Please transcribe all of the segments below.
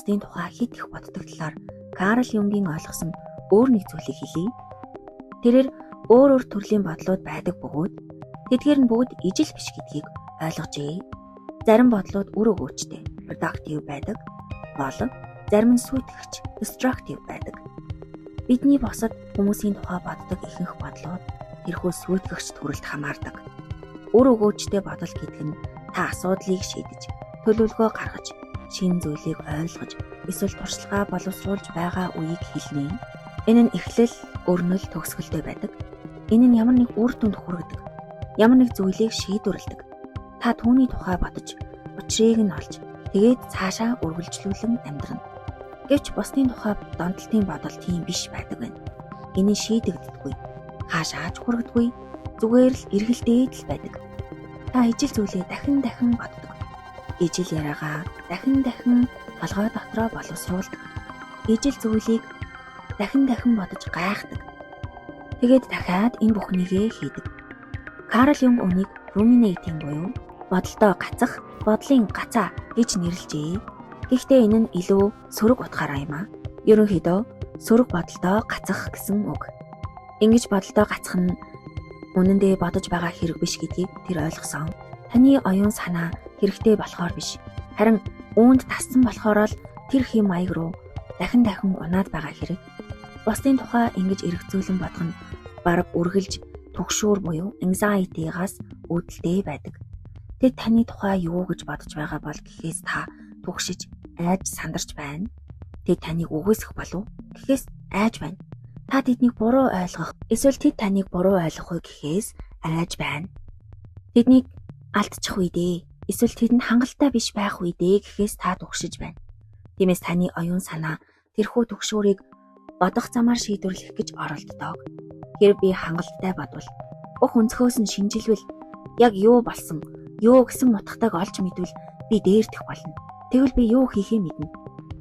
бусдын тухай хит их боддог талаар Карл Юнгийн ойлгосон өөр нэг зүйлийг хэлье. Тэрээр өөр төрлийн бодлууд байдаг бөгөөд тэдгээр нь бүгд ижил биш гэдгийг ойлгожээ. Зарим бодлууд үр өгөөчтэй, productive байдаг, болон зарим нь сүйтгэгч, destructive байдаг. Бидний босод хүмүүсийн тухай боддог ихэнх бодлууд тэрхүү сүйтгэгч төрөлд хамаардаг. Үр өгөөчтэй бодол гэдэг нь та асуудлыг шийдэж, төлөвлөгөө гаргаж, шинэ зүйлийг ойлгож, эсвэл туршлагаа боловсруулж байгаа үеийг хэлнэ. Энэ нь эхлэл, өрнөл, төгсгөлтэй байдаг. Энэ нь ямар нэг үр дүнд хүргэдэг, ямар нэг зүйлийг шийдвэрлэдэг. Та түүний тухай бодож, учрыг нь олж, тэгээд цаашаа үргэлжлүүлэн амьдрна. Гэвч бусдын тухай донтолтын бодол тийм биш байдаг байна. Энэ нь шийдэгддэггүй, хаашаач хүргдэггүй, зүгээр л эргэлдээд л байдаг. Та ижил зүйлээ дахин боддог. Ижил яриагаа дахин толгой дотроо боловсруулдаг. Ижил зүйлийг дахин бодож гайхдаг. Тэгээд дахиад энэ бүхнийгээ хийдэг. Карл Юнг үнийг ruminating буюу бодолдоо гацах, бодлын гацаа гэж нэрлэжээ. Гэхдээ энэ нь илүү сөрөг утгаараа юм а. Ерөнхийдөө сөрөг бодолдоо гацах гэсэн үг. Ингэж бодолдоо гацах нь үнэндээ бодож байгаа хэрэг биш гэдгийг тэр ойлгосон. Таны оюун санаа хэрэгтэй болохоор биш. Харин үүнд тассан болохоор л тэр хэм маяг руу дахин унаад байгаа хэрэг. Бусдын тухай ингэж эргцүүлэн бодох нь бараг үргэлж түгшүүр буюу anxiety-гаас үүдэлтэй байдаг. Тэд таны тухай юу гэж бодож байгаа бол гэхээс та түгшиж, айж сандарч байна. Тэд таныг үгүйсэх болов гэхээс айж байна. Та тэднийг буруу ойлгох, эсвэл тэд таныг буруу ойлгох уу гэхээс айж байна. Тэднийг алдчих үедээ, эсвэл тэдэнд хангалттай биш байх үедээ гэхээс та түгшиж байна. Тиймээс таны оюун санаа тэрхүү түгшүүрийг бодох замаар шийдвэрлэх гэж оролддог. Хэрэг би хангалттай бодвол, бүх өнцгөөс нь шинжилвэл яг юу болсон, юу гэсэн утгатайг олж мэдвэл би дээрдэх болно. Тэгвэл би юу хийхээ мэднэ.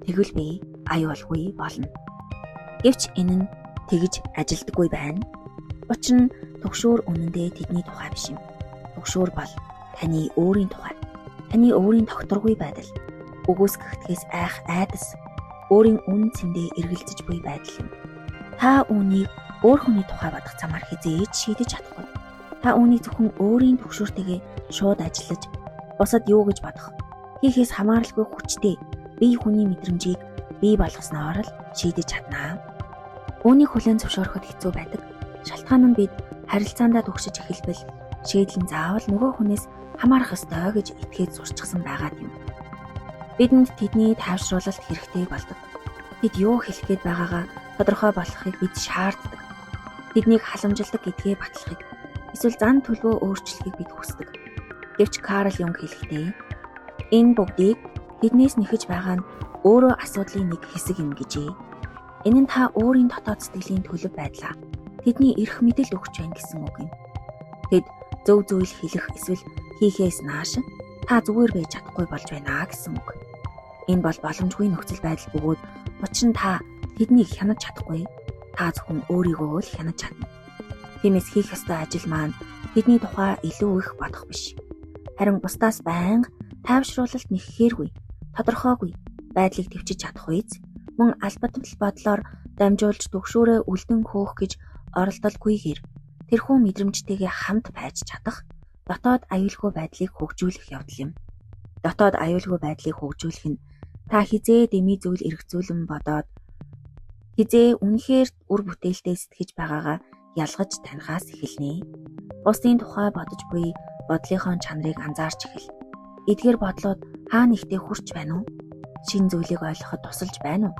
Тэгвэл би аюулгүй болно. Гэвч энэ нь тэгж ажилдаггүй байна. Учир нь түгшүүр үнэндээ тэдний тухай биш юм. Түгшүүр бол таны өөрийн тухай. Таны өөрийн тогтворгүй байдал. Үгүйсгэхдгээс айх айдас. Өөрийн үн цэндээ эргэлзэж буй байдал юм. Та үүнийг өөр хүний тухай бодох замаар хизээж шийдэж чадахгүй. Та үүнийг зөвхөн өөрийн түгшүүртэйгээ шууд ажиллаж, бусад юу гэж бодох, хийхээс хамааралгүй хүчтэй бие хүний мэдрэмжийг бий болгосноор л шийдэж чаднаа. Үүнийг хүлээн зөвшөөрөхөд хэцүү байдаг. Шалтгаан нь бид харилцаандаа түгшиж эхэлбэл шийдэл нь заавал нөгөө хүнээс хамаарах ёстой гэж итгээд сурчсан байгаад юм. Бидэнд тэдний тайвшруулалт хэрэгтэй болдог. Бид юу хэлэх гээд байгаагаа тодорхой болгохыг бид шаарддаг. Тэднийг халамжилдаг гэдгээ батлахыг, эсвэл зан төлөвөө өөрчлөхийг бид хүсдэг. Гэвч Карл Юнг хэлэхдээ энэ бүгдийг тэднээс нэхэж байгаа нь өөрөө асуудлын нэг хэсэг юм гэжээ. Энэ нь та өөрийн дотоод сэтгэлийн төлөв байдлаа тэдний эрх мэдэл өгч байна гэсэн үг юм. Тэд зөв зүйл хэлэх эсвэл хийхээс нааш та зүгээр байж чадахгүй болж байна гэсэн үг. Энэ бол боломжгүй нөхцөл байдал бөгөөд учир нь та тэднийг хянаж чадахгүй. Та зөвхөн өөрийгөө л хянаж чадна. Тиймээс хийх ёстой ажил маань тэдний тухай илүү их бодох биш. Харин бусдаас байнга тайвшруулалт нэххээргүй, тодорхойгүй байдлыг төвчж чадах үйс мөн албадтал бодлоор дамжуулж төгшөөрөө үлдэн хөөх гэж оролдолгүйгээр тэрхүү мэдрэмжтэйгээ хамт байж чадах дотоод аюулгүй байдлыг хөгжүүлэх явдал юм. Дотоод аюулгүй байдлыг хөгжүүлэх нь та хизээ дэми зүйл эргцүүлэн бодоод хизээ үнэхээр үр бүтээлтэй сэтгэж байгаагаа ялгаж танихаас эхэлнэ. Бусдын тухай бодож буй бодлынхон чанарыг анзаарч эхэл. Эдгээр бодлоод хаа нэгтээ хүрч байна уу? Шинэ зүйлийг ойлгоход тусалж байна уу?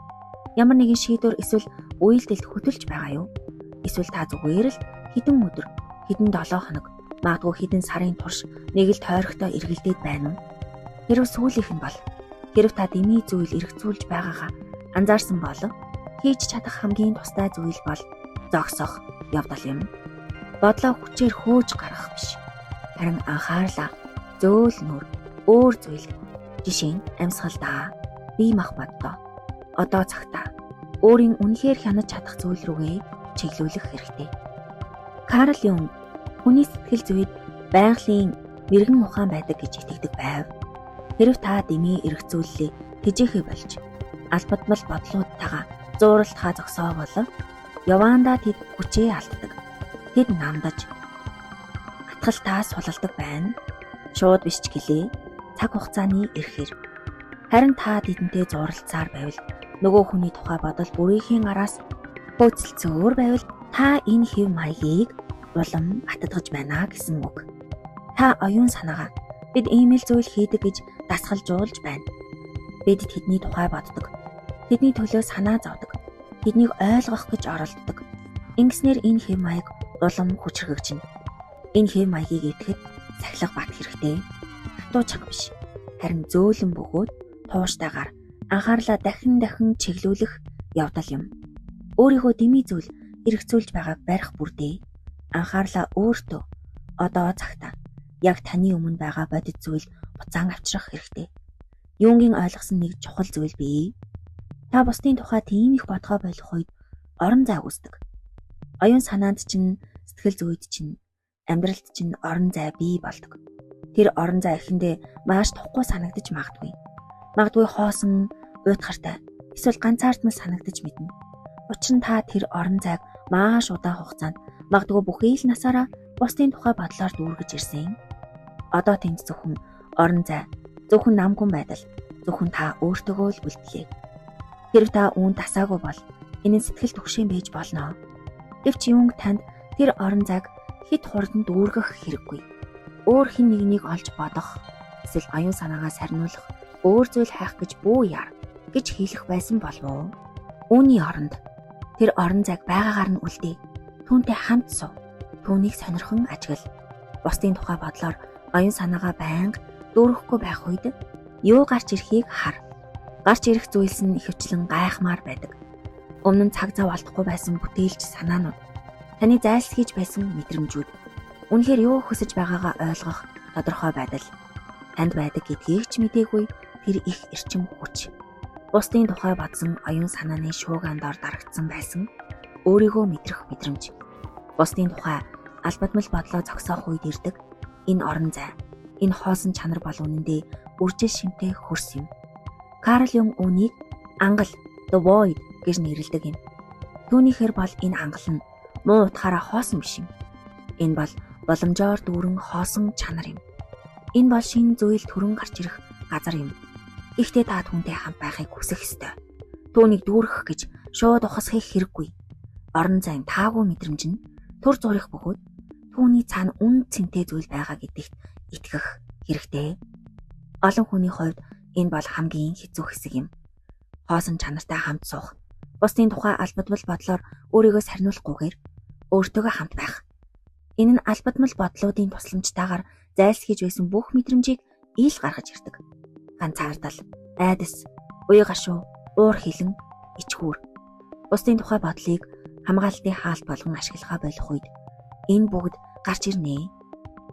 Ямар нэгэн шийдвэр эсвэл үйлдэлд хөтөлж байгаа юу? Эсвэл та зүгээр л хэдэн өдөр, хэдэн 7 хоног, магадгүй хэдэн сарын турш нэг л тойрогтой эргэлдээд байна уу? Хэрв сүүлийнх нь бол хэрв та дэмий зүйл эргцүүлж байгаагаа анзаарсан бол хийж чадах хамгийн тустай зүйл бол зогсох явдал юм. Бодлоо хүчээр хөөж гаргах биш. Харин анхаарлаа зөөлнөр өөр зүйл. Жишээ нь амьсгалдаа, бие мах боддоо. Одоо цагтаа өөрийн үнэхээр хянаж чадах зүйл рүүгээ чиглүүлэх хэрэгтэй. Карл Юнг хүний сэтгэл зүйд байгалийн мэрэгэн ухаан байдаг гэж итгэдэг байв. Хэрв та дэмий эргцүүллээ тэжээхэ болж албадмал бодлуудтайгаа зууралтхаа зогсоо болов яваандаа тэд хүчээ алддаг. Тэд намдаж атгалтаа сулалдаг байна. Шууд биш ч гэлээ цаг хугацааны ирэхээр. Харин та тэдэнтэй зууралцаар байвал нөгөө хүний тухай бодол бүрийнхээ араас хөөцөлцөөр байвал та энэ хэв маягийг улам баттгаж байна гэсэн үг. Та оюун санаагаа бид ийм л зүйл хийдэг гэж дасгалжуулж байна. Бид тэдний тухай боддог. Тэдний төлөө санаа зовдог. Тэднийг ойлгох гэж оролддог. Ингэснээр энэ хэв маяг улам хүчрхэгжинэ. Энэ хэв маягийг идэхэд сахилга бат хэрэгтэй. Хатуу чанга биш. Харин зөөлөн бөгөөд тууштайгаар анхаарлаа дахин чиглүүлэх явдал юм. Өөрийгөө дэмий зүйл эргцүүлж байгааг барих бүрдээ. Анхаарлаа өөртөө одоо цагтаа яг таны өмнө байгаа бодит зүйл буцаан авчрах хэрэгтэй. Юнгийн ойлгосон нэг чухал зүйл бий. Та бусдын тухай тийм их бодгоо болох үед орон зай үүсдэг. Оюун санаанд чинь, сэтгэл зүйд чинь, амьдралд чинь орон зай бий болдог. Тэр орон зай эхэндээ маш тухгүй санагдаж магадгүй. Магадгүй хоосон, уйтгартай, эсвэл ганцаардмал санагдаж мэднэ. Учир нь та тэр орон зайг маш удаан хугацаанд магадгүй бүхий л насаараа бусдын тухай бодлоор дүүргэж ирсэн. Одоо тэнд зөвхөн орон зай, зөвхөн намгүн байдал, зөвхөн та өөртөөгөө л үлдлээ. Хэрв та үүнд тасаагүй бол энэ сэтгэл түгшин байж болно. Гэвч Юнг танд тэр орон зайг хэд хурдан дүүргэх хэрэггүй. Өөр хэн нэгнийг олж бодох, эсвэл оюун санаагаа сарниулах, өөр зүйл хайх гэж бүү яар гэж хэлэх байсан болов уу? Үүний оронд тэр орон зайг байгаагаар нь үлдээ. Түүнтэй хамт суу. Түүнийг сонирхон ажигла. Бусдын тухай бодлоор оюун санаагаа байнга дүүрэхгүй байх үед юу гарч ирэхийг хар. Гарч ирэх зүйлс нь ихэвчлэн гайхмаар байдаг. Өмнө нь цаг зав алдахгүй байсан бүтээлч санаанууд, таны зайлсхийж байсан мэдрэмжүүд, үнэхээр юу хүсэж байгаагаа ойлгох тодорхой байдал танд байдаг гэдгийг ч мдээгүй тэр их эрчим хүч. Бусдын тухай бодсон оюун санааны шуугаан дор дарагдсан байсан өөрийгөө мэдрэх мэдрэмж. Бусдын тухай албадмал бодлоо зогсоох үед ирдэг энэ орон зай, энэ хоосон чанар бол үнэндээ үржил шимтэй хөрс юм. Карл Юнг үүнийг ангал, the void гэж нэрлэдэг юм. Түүнийхэр бол энэ ангал нь муу утгаараа хоосон биш юм. Энэ бол боломжоор дүүрэн хоосон чанар юм. Энэ бол шинэ зүйл төрөн гарч ирэх газар юм. Гэхдээ та түүнтэй хамт байхыг хүсэх ёстой. Түүнийг дүүргэх гэж шууд ухасхийг хэрэггүй. Орон зайн таагүй мэдрэмж нь төр зурих бөгөөд түүний цаана үн цэнтэй зүйл байгаа гэдэгт итгэх хэрэгтэй. Олон хүний хувьд энэ бол хамгийн хэцүү хэсэг юм. Хоосон чанартай хамт суух, бусдын тухай албадмал бодлоор өөрийгөө сарниулахгүйгээр өөртөөгөө хамт байх. Энэ нь албадмал бодлуудын тусламжтайгаар зайлсхийж байсан бүх мэдрэмжийг ил гаргаж ирдэг. Ганцаардал, айдас, уян гашуу, уур хилэн, ичхүүр. Бусдын тухай бодлыг хамгаалтын хаалт болгон ашиглахаа болох үед энэ бүгд гарч ирнэ.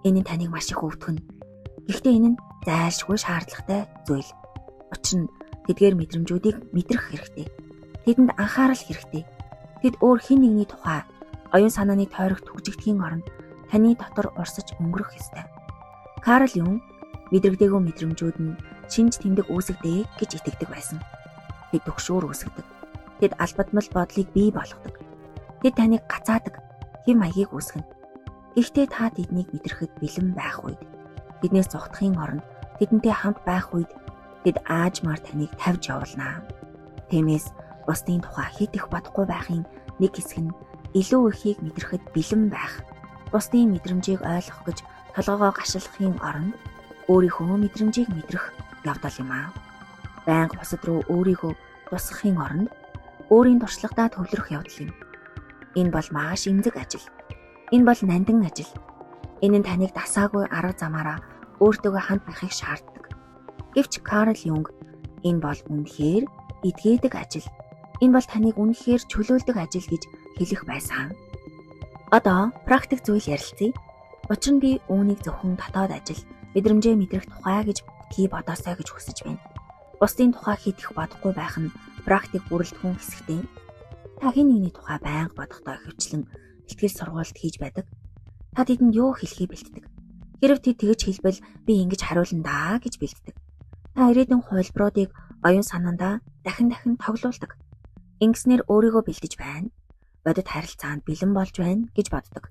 Энэ нь таныг маш их өвдгөн. Гэхдээ энэ нь зайлшгүй шаардлагатай зүйл. Учир нь тэдгээр мэдрэмжүүдийг мэдрэх хэрэгтэй. Тэдэнд анхаарал хэрэгтэй. Тэд өөр хэн нэгний тухай оюун санааны тойрогт түгжигдэхийн оронд таны дотор урсаж өнгөрөх ёстой. Карл Юнг мэдрэгдээгүй мэдрэмжүүд нь шинж тэмдэг үүсгдэг гэж итгэдэг байсан. Тэд төгшөөр үүсгдэг. Тэд албадмал бодлыг бий болгодог. Тэд таныг гацаадаг, хэм маягийг үүсгэнэ. Гэхдээ та тэднийг мэдрэхэд бэлэн байх үед, тэднээс зугтахын оронд тэдэнтэй хамт байх үед тэд аажмаар таныг тавьж явуулнаа. Тиймээс бусдын тухай хит их бодохгүй байхын нэг хэсэг нь илүү ихийг мэдрэхэд бэлэн байх. Бусдын мэдрэмжийг ойлгох гэж толгоогоо гашилхахын оронд өөрийнхөө мэдрэмжийг мэдрэх явдал юм аа. Байнга бусад руу өөрийгөө тусгахын оронд өөрийн туршлагатаа төвлөрөх явдал юм. Энэ бол маш эмзэг ажил. Энэ бол нандин ажил. Энэ нь таныг дасаагүй арга замаараа өөртөөгөө хамт байхыг шаарддаг. Гэвч Карл Юнг энэ бол үнэхээр эдгээдэг ажил. Энэ бол таныг үнэхээр чөлөөлдөг ажил гэж хэлэх байсан. Одоо практик зүйл ярилцъя. Учир нь би үүнийг зөвхөн дотоод ажил, мэдрэмжээ мэдрэх тухай гэж битгий бодоосай гэж хүсэж байна. Бусдын тухай хит их бодохгүй байх нь практик бүрэлдэхүүн хэсэгтэй. Та хэн нэгний тухай байнга бодохдоо хөвчлэн бэлтгэл сургалт хийж байдаг. Та тэдэнд юу хэлхий бэлддэг. Хэрв тэд тэгж хэлбэл би ингэж хариулна даа гэж бэлддэг. Та ирээдүйн хувилбаруудыг оюун санаандаа дахин тоглоулдаг. Ингэснээр өөрийгөө бэлдэж байна. Бодит харилцаанд бэлэн болж байна гэж боддог.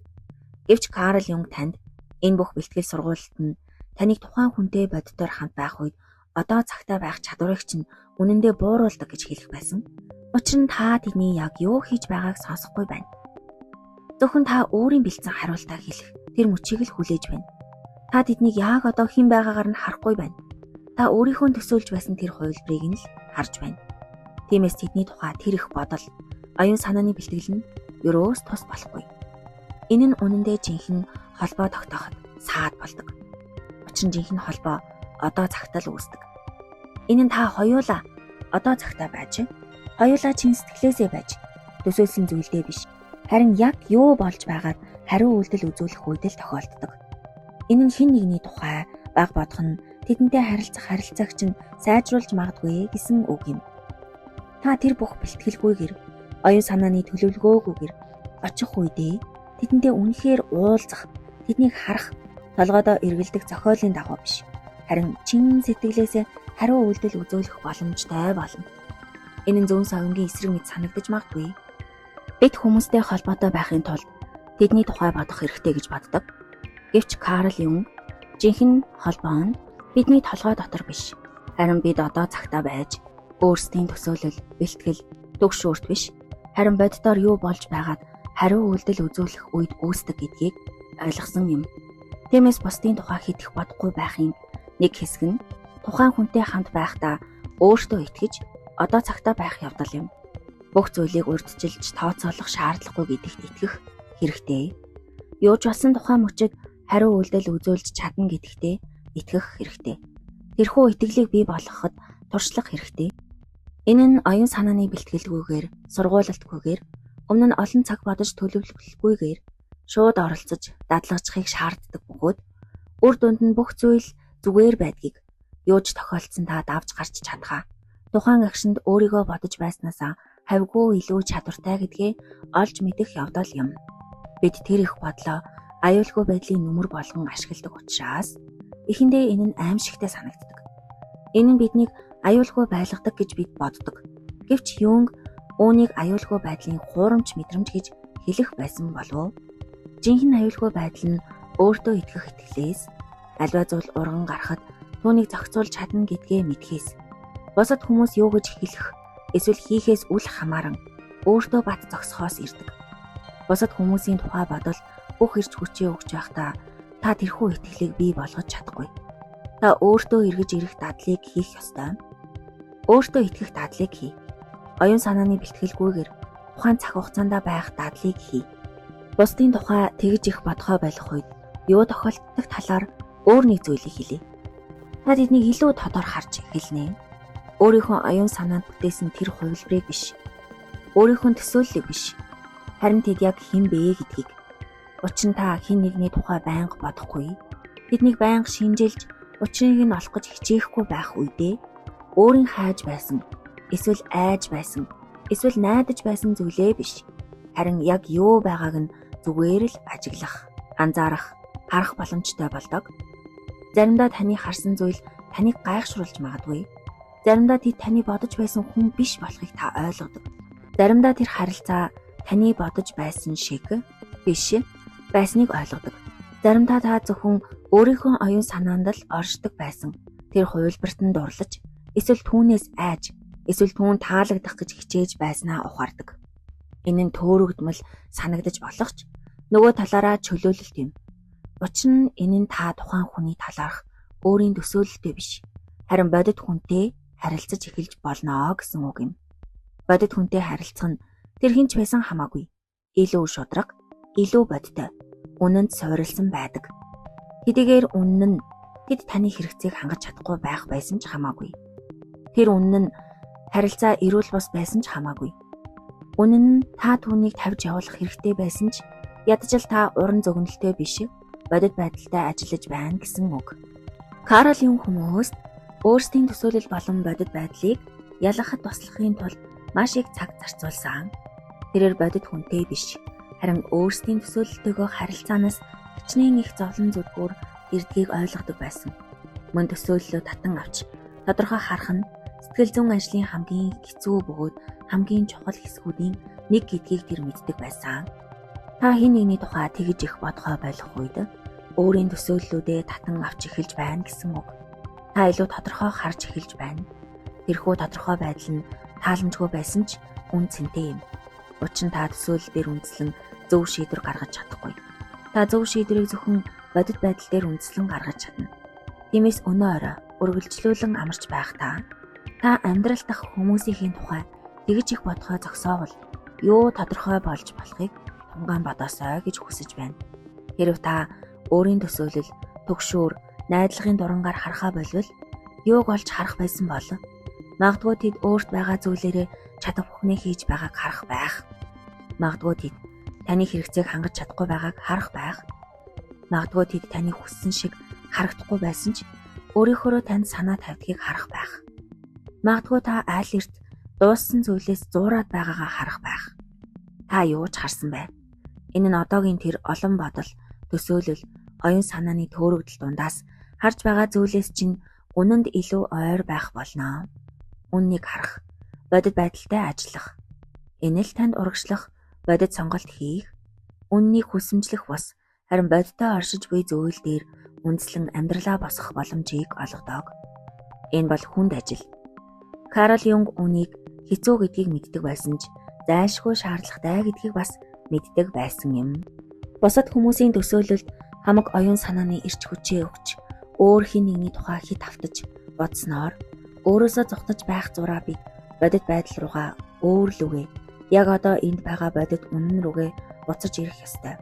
Гэвч Карл Юнг танд энэ бүх бэлтгэл сургуульд нь таныг тухайн хүнтэй бодитоор хамт байх үед одоо цагтаа байх чадварыг чинь үнэндээ бууруулдаг гэж хэлэх байсан. Учир нь та тэдний яг юу хийж байгааг сонсохгүй байна. Зөвхөн та өөрийн бэлдсэн хариултаа хэлэх тэр мөчийг л хүлээж байна. Та тэднийг яг одоо хэн байгаагаар нь харахгүй байна. Та өөрийнхөө төсөөлж байсан тэр хувилбарыг нь л харж байна. Тиймээс тэдний тухай тэр их бодол, оюун санааны бэлтгэл нь ерөөс тус болохгүй. Энэ нь үнэндээ жинхэнэ холбоо тогтооход саад болдог. Учир нь жинхэнэ холбоо одоо цагтаа л үүсдэг. Энэ нь та хоёулаа одоо цагтаа байж, хоёулаа чин сэтгэлээсээ байж төсөөлсөн зүйлдээ биш. Харин яг юу болж байгаад хариу үйлдэл үзүүлэх үед л тохиолддог. Энэ нь хэн нэгний тухай баг бодох нь тэдэнтэй харилцагч нь сайжруулж магадгүй гэсэн үг юм. Та тэр бүх бэлтгэлгүйгээр, оюун санааны төлөвлөгөөгүйгээр очих үедээ тэдэнтэй үнэхээр уулзах, тэднийг харах, толгойдоо эргэлдэх зохиолын дагуу биш. Харин чин сэтгэлээсээ хариу үйлдэл үзүүлэх боломжтой болно. Энэ нь зүүн совингийн эсрэг мэт санагдаж магадгүй. Бид хүмүүстэй холбоотой байхын тулд тэдний тухай бодох хэрэгтэй гэж боддог. Гэвч Карл Юнг жинхэнэ холбоо нь бидний толгой дотор биш. Харин бид одоо цагтаа байж өөрсдийн төсөөлөл, бэлтгэл, төгшөөрт биш. Харин боддоор юу болж байгаад хариу үйлдэл үзүүлэх үед үүсдэг гэдгийг ойлгосон юм. Тиймээс бусдын тухай хитэх бодохгүй байхын нэг хэсэг нь тухайн хүнтэй хамт байхдаа өөртөө итгэж одоо цагтаа байх явдал юм. Бүх зүйлийг урьдчилж тооцоолох шаардлагагүй гэдэгт итгэх хэрэгтэй. Юуж болсон тухайн мөчид хариу үйлдэл үзүүлж чадна гэдэгтээ итгэх хэрэгтэй. Тэрхүү итгэлийг бий болгоход туршлах хэрэгтэй. Энэ нь оюун санааны бэлтгэлгүйгээр, сургуулалтгүйгээр, өмнө нь олон цаг бодож төлөвлөлгүйгээр шууд оролцож дадлагжихыг шаарддаг бөгөөд үр дүнд нь бүх зүйл зүгээр байдгийг юуж тохиолдсон та давж гарч чадхаа. Тухайн агшинд өөрийгөө бодож байснаасаа хавьгүй илүү чадвартай гэдгээ олж мэдэх явдал юм. Бид тэр их бодлоо аюулгүй байдлын нүмер болгон ашигладаг учраас эхэндээ энэ нь аимшигтай санагддаг. Энэ нь биднийг аюулгүй байлгадаг гэж бид боддог. Гэвч Юнг үүнийг аюулгүй байдлын хуурамч мэдрэмж гэж хэлэх байсан болов. Жинхэнэ аюулгүй байдал нь өөртөө итгэх итгэлээс, альва зүйл урган гарахад түүнийг зохицуулж чадна гэдгээ мэдхээс, бусад хүмүүс юу гэж хэлэх, эсвэл хийхээс үл хамааран өөртөө бат зогсохоос ирдэг. Бусад хүмүүсийн тухай бодол бүх эрч хүчээ өгч байхдаа та тэрхүү итгэлийг бий болгож чадахгүй. Та өөртөө эргэж ирэх дадлыг хийх ёстой. Өөртөө итгэх дадлыг хий. Оюун санааны бэлтгэлгүйгээр тухайн цаг хугацаанд байх дадлыг хий. Бусдын тухай тэгж их бодгоо байх үед юу тохиолддог талаар өөр нэг зүйлийг хэлье. Та тэднийг илүү тодор харж эхэлнэ. Өөрийнхөө оюун санаанд бүтээсэн тэр хувилбарыг биш. Өөрийнхөө төсөөллийг биш. Харин тэд яг хэн бэ гэдгийг. Учир нь та хэн нэгний тухай байнга бодохгүй. Тэднийг байнга шинжилж, учрыг нь олох гэж хичээхгүй байх үедээ өөрийн хайж байсан, эсвэл айж байсан, эсвэл найдаж байсан зүйлээ биш. Харин яг юу байгааг нь зүгээр л ажиглах, анзаарах, харах боломжтой болдог. Заримдаа таны харсан зүйл таныг гайхшруулж магадгүй. Заримдаа тэд таны бодож байсан хүн биш болохыг та ойлгодог. Заримдаа тэр харилцаа таны бодож байсан шиг биш байсныг ойлгодог. Заримдаа та зөвхөн өөрийнхөө оюун санаанд л оршдог байсан. Тэр хувилбарт нь дурлаж, эсвэл түүнээс айж, эсвэл түүн таалагдах гэж хичээж байснаа ухаардаг. Энэ нь төөрөгдмөл санагдаж болох ч нөгөө талаараа чөлөөлөлт юм. Учир нь энэ нь та тухайн хүний талаарх өөрийн төсөөлөлтэй биш. Харин бодит хүнтэй харилцаж эхэлж болно гэсэн үг юм. Бодит хүнтэй харилцах нь тэр хинч байсан хамаагүй. Илүү шудраг, илүү бодтой, үнэнд суурилсан байдаг. Хэдийгээр үнэн нь тэд таны хэрэгцээг хангаж чадахгүй байх байсан ч хамаагүй. Тэр үнэн нь харилцаа эрүүл бус байсан ч хамаагүй. Үнэн нь та түүнийг тавьж явуулах хэрэгтэй байсан ч ядчил та уран зөгнөлтөө биш бодит байдалтай ажиллаж байна гэсэн үг. Карл Юнг хүмүүст өөрсдийн төсөөлөл болон бодит байдлыг ялгахад туслахын тулд маш их цаг зарцуулсан. Тэрээр бодит хүнтэй биш, харин өөрсдийн төсөөлөлтөөгөө харилцаанаас хичнээн их зовлон зүдгүүр ирдгийг ойлгодог байсан. Мөн төсөөллөө татан авч тодорхой харах нь Сэтгэл зүйн ажлын хамгийн хэцүү бөгөөд хамгийн чухал хэсгүүдийн нэг гэдгийг тэр мэддэг байсан. Та хэн нэгний тухай тэгж их бодгоо байх үед өөрийн төсөөллүүдээ татан авч эхэлж байна гэсэн үг. Та илүү тодорхой харж эхэлж байна. Тэрхүү тодорхой байдал нь тааламжгүй байсан ч үн цэнтэй юм. Учир нь та төсөөлөл дээр үндэслэн зөв шийдвэр гаргаж чадахгүй. Та зөв шийдвэрийг зөвхөн бодит байдал дээр үндэслэн гаргаж чадна. Тиймээс өнөө орой үргэлжлүүлэн амарч байх та амьдрал дахь хүмүүсийн тухай тэгж их бодгоо зогсоовол юу тодорхой болж болохыг тунгаан бодоосой гэж хүсэж байна. Хэрв та өөрийн төсөөлөл, түгшүүр, найдлагын дурангаар харахаа болвол юуг олж харах байсан бол магадгүй тэд өөрт байгаа зүйлээрээ чадах бүхнээ хийж байгааг харах байх. Магадгүй тэд таны хэрэгцээг хангаж чадахгүй байгааг харах байх. Магадгүй тэд таны хүссэн шиг харагдахгүй байсан ч өөрийнхөө танд санаа тавьдгийг харах байх. Магадгүй та айл эрт дууссан зүйлээс зуураад байгаагаа харах байх. Та юу ч харсан бай. Энэ нь одоогийн тэр олон бодол, төсөөлөл, оюун санааны төөрөгдөл дундаас харж байгаа зүйлээс чинь үнэнд илүү ойр байх болно. Үннийг харах, бодит байдалтай ажиллах, энэ л танд урагшлах, бодит сонголт хийх, үннийг хүсэмжлэх бус харин бодиттой оршиж буй зүйл дээр үндэслэн амьдралаа босгох боломжийг олгодог. Энэ бол хүнд ажил. Карл Юнг үнийг хэцүү гэдгийг мэддэг байсан ч зайлшгүй шаардлагатай гэдгийг бас мэддэг байсан юм. Бусад хүмүүсийн төсөөлөлд хамаг оюун санааны эрч хүчээ өгч өөр хин нэгний тухай хит автаж бодсноор өөрөөсөө зогтож байх зураа бид бодит байдал руугаа өөрлөгөө яг одоо энд байгаа бодит үнэн рүүгээ буцаж ирэх ёстой.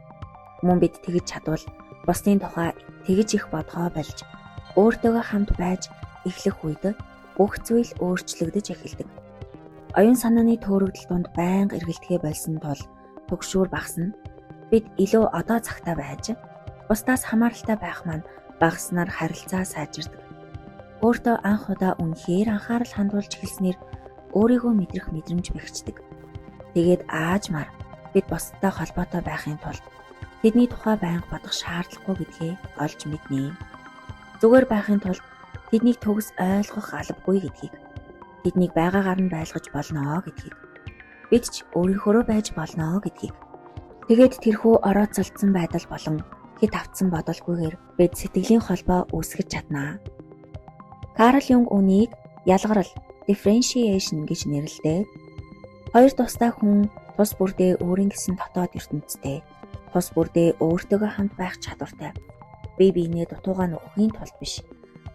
Мөн бид тэгж чадвал бусдын тухай тэгж их бодгоо болж өөртөөгөө хамт байж эхлэх үед бүх зүйл өөрчлөгдөж эхэлдэг. Оюун санааны төөрөгдөл донд байнга эргэлдэхээ болсон тул түгшүүр багасна. Бид илүү одоо цагтаа байж бусдаас хамааралтай байх маань багаснаар харилцаа сайжирдаг. Өөртөө анх удаа үнэхээр анхаарал хандуулж эхэлснээр өөрийгөө мэдрэх мэдрэмж бэхждэг. Тэгээд аажмаар бид бусдтай холбоотой байхын тулд тэдний тухай байнга бодох шаардлагагүй гэдгээ олж мэднэ. Зүгээр байхын тулд тэднийг төгс ойлгох албагүй гэдгийг, тэднийг байгаагаар нь байлгаж болно гэдгийг, бид ч өөрийнхөө байж болно гэдгийг. Тэгээд тэрхүү орооцолдсон байдал болон хит автсан бодолгүйгээр бид сэтгэлийн холбоо үүсгэж чаднаа. Карл Юнг үнийг ялгарл, differentiation гэж нэрлэдэг. Хоёр тустай хүн тус бүрдээ өөрийн гэсэн дотоод ертөнцтэй, тус бүрдээ өөртөөгөө хамт байх чадвартай. Бие биенээ дутуугаа нөхөхийн тулд биш,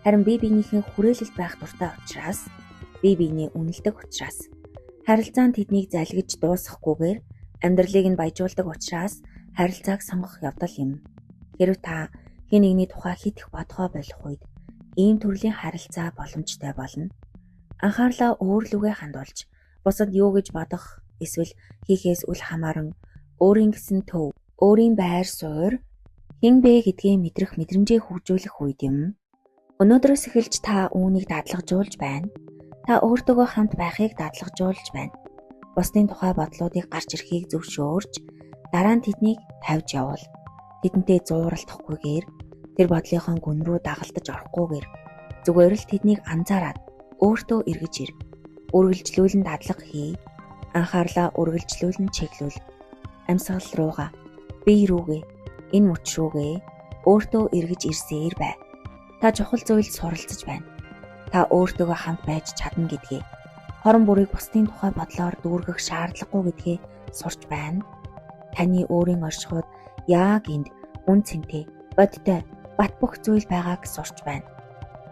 харин бие биенийхээ хүрээлэлд байх дуртай учраас, бие биенээ үнэлдэг учраас, харилцаанд тэднийг залгиж дуусгахгүйгээр амьдралыг нь баяжуулдаг учраас харилцааг сонгох явдал юм. Хэрв та хэн нэгний тухай хит их бодгоо болох үед ийм төрлийн харилцаа боломжтой болно. Анхаарлаа өөрлөгөө хандуулж, бусад юу гэж бодох, эсвэл хийхээс үл хамааран өөрийн гэсэн төв, өөрийн байр суурь хэн бэ гэдгээ мэдрэх мэдрэмжээ хөгжүүлэх үед юм. Өнөөдрөөс эхэлж та үүнийг дадлагжуулж байна. Та өөртөөгөө хамт байхыг дадлагжуулж байна. Бусдын тухай бодлуудыг гарч ирэхийг зөвшөөрч, дараа нь тэднийг тавьж явуул. Тэдэнтэй зууралдахгүйгээр, тэр бодлынхон гүн рүү дагалдаж орохгүйгээр зүгээр л тэднийг анзаараад өөртөө эргэж ир. Үргэлжлүүлэн дадлага хий. Анхаарлаа үргэлжлүүлэн чиглүүл. Амьсгал руугаа, бие рүүгээ, энэ мөч рүүгээ өөртөө эргэж ирсээр бай. Та чухал зүйлд суралцж байна. Та өөртөөгөө хамт байж чадна гэдгээ, хорон бүрийг бусдын тухай бодлоор дүүргэх шаардлагагүй гэдгээ сурч байна. Таны өөрийн оршихуйд яг энд үн цэнтэй, бодтой, бат бөх зүйл байгааг сурч байна.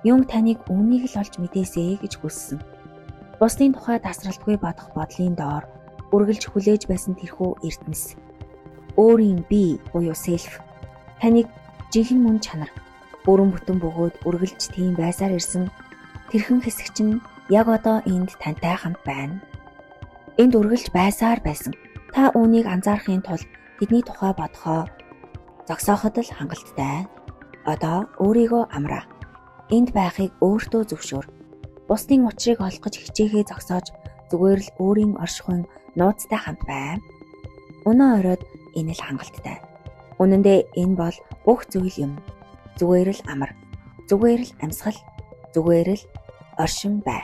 Юнг таныг үүнийг л олж мэдээсэй гэж хүссэн. Бусдын тухай тасралтгүй бодох бодлын доор үргэлж хүлээж байсан тэрхүү эрдэнэс, өөрийн бие буюу self, таныг жинхэнэ мөн чанар, бүрэн бүтэн бөгөөд үргэлж тийм байсаар ирсэн тэрхэн хэсэг чинь яг одоо энд тантай хамт байна. Энд үргэлж байсаар байсан. Та үүнийг анзаарахын тулд тэдний тухай бодохоо зогсооход л хангалттай. Одоо өөрийгөө амраа. Энд байхыг өөртөө зөвшөөр. Бусдын учрыг олох гэж хичээхээ зогсоож зүгээр л өөрийн оршихуйн нууцтай хамт бай. Өнөө оройд энэ л хангалттай. Үнэн дээр энэ бол бүх зүйл юм. Зүгээр л амар. Зүгээр л амьсгал. Зүгээр л оршин бай.